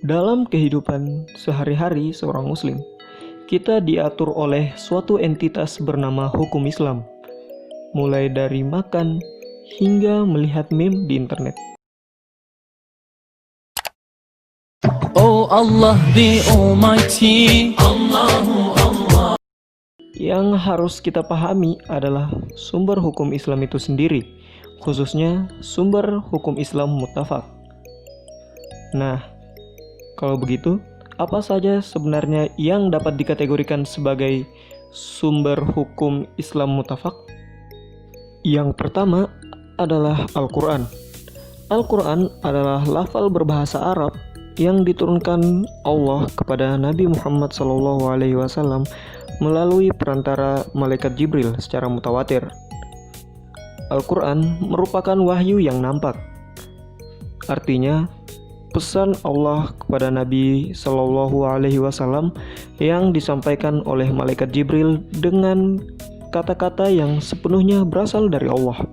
Dalam kehidupan sehari-hari seorang muslim, kita diatur oleh suatu entitas bernama hukum Islam, mulai dari makan hingga melihat meme di internet. Oh Allah the Almighty, Allahu Allah. Yang harus kita pahami adalah sumber hukum Islam itu sendiri, khususnya sumber hukum Islam muttafaq. Nah, kalau begitu, apa saja sebenarnya yang dapat dikategorikan sebagai sumber hukum Islam muttafaq? Yang pertama adalah Al-Quran. Al-Quran adalah lafal berbahasa Arab yang diturunkan Allah kepada Nabi Muhammad SAW melalui perantara malaikat Jibril secara mutawatir. Al-Quran merupakan wahyu yang nampak. Artinya, pesan Allah kepada Nabi SAW yang disampaikan oleh malaikat Jibril dengan kata-kata yang sepenuhnya berasal dari Allah.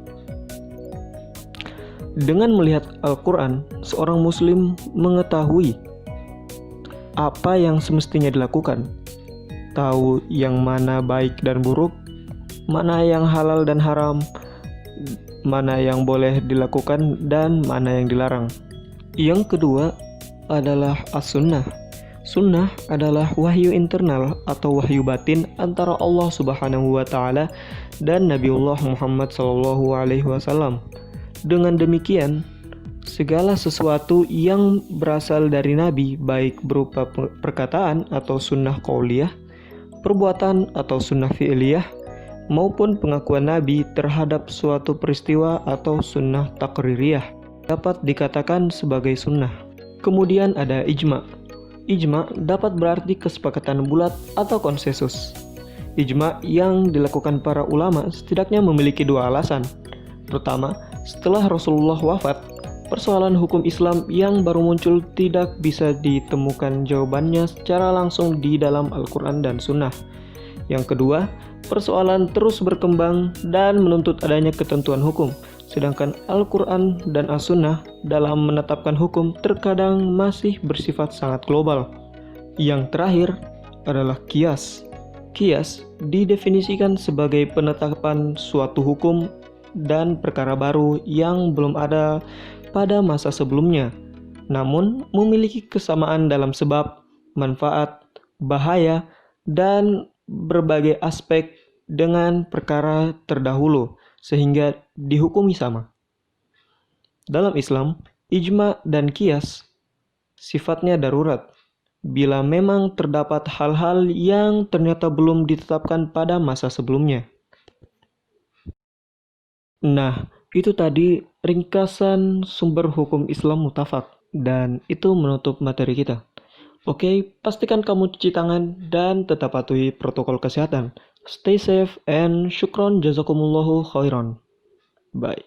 Dengan melihat Al-Quran, seorang muslim mengetahui apa yang semestinya dilakukan, tahu yang mana baik dan buruk, mana yang halal dan haram, mana yang boleh dilakukan dan mana yang dilarang. Yang kedua adalah As-Sunnah. Sunnah adalah wahyu internal atau wahyu batin antara Allah Subhanahu wa Ta'ala dan Nabiullah Muhammad SAW. Dengan demikian, segala sesuatu yang berasal dari Nabi, baik berupa perkataan atau sunnah qauliyah, perbuatan atau sunnah fi'liyah, maupun pengakuan Nabi terhadap suatu peristiwa atau sunnah takririyah, dapat dikatakan sebagai sunnah. Kemudian ada ijma. Ijma dapat berarti kesepakatan bulat atau konsensus. Ijma yang dilakukan para ulama setidaknya memiliki dua alasan. Pertama, setelah Rasulullah wafat, persoalan hukum Islam yang baru muncul tidak bisa ditemukan jawabannya secara langsung di dalam Al-Quran dan Sunnah. Yang kedua, persoalan terus berkembang dan menuntut adanya ketentuan hukum, sedangkan Al-Quran dan As-Sunnah dalam menetapkan hukum terkadang masih bersifat sangat global. Yang terakhir adalah qiyas. Qiyas didefinisikan sebagai penetapan suatu hukum dan perkara baru yang belum ada pada masa sebelumnya, namun memiliki kesamaan dalam sebab, manfaat, bahaya, dan berbagai aspek dengan perkara terdahulu, sehingga dihukumi sama. Dalam Islam, ijma dan qiyas sifatnya darurat, bila memang terdapat hal-hal yang ternyata belum ditetapkan pada masa sebelumnya. Nah, itu tadi ringkasan sumber hukum Islam muttafaq, dan itu menutup materi kita. Oke, pastikan kamu cuci tangan dan tetap patuhi protokol kesehatan. Stay safe and syukron jazakumullahu khairan. Bye.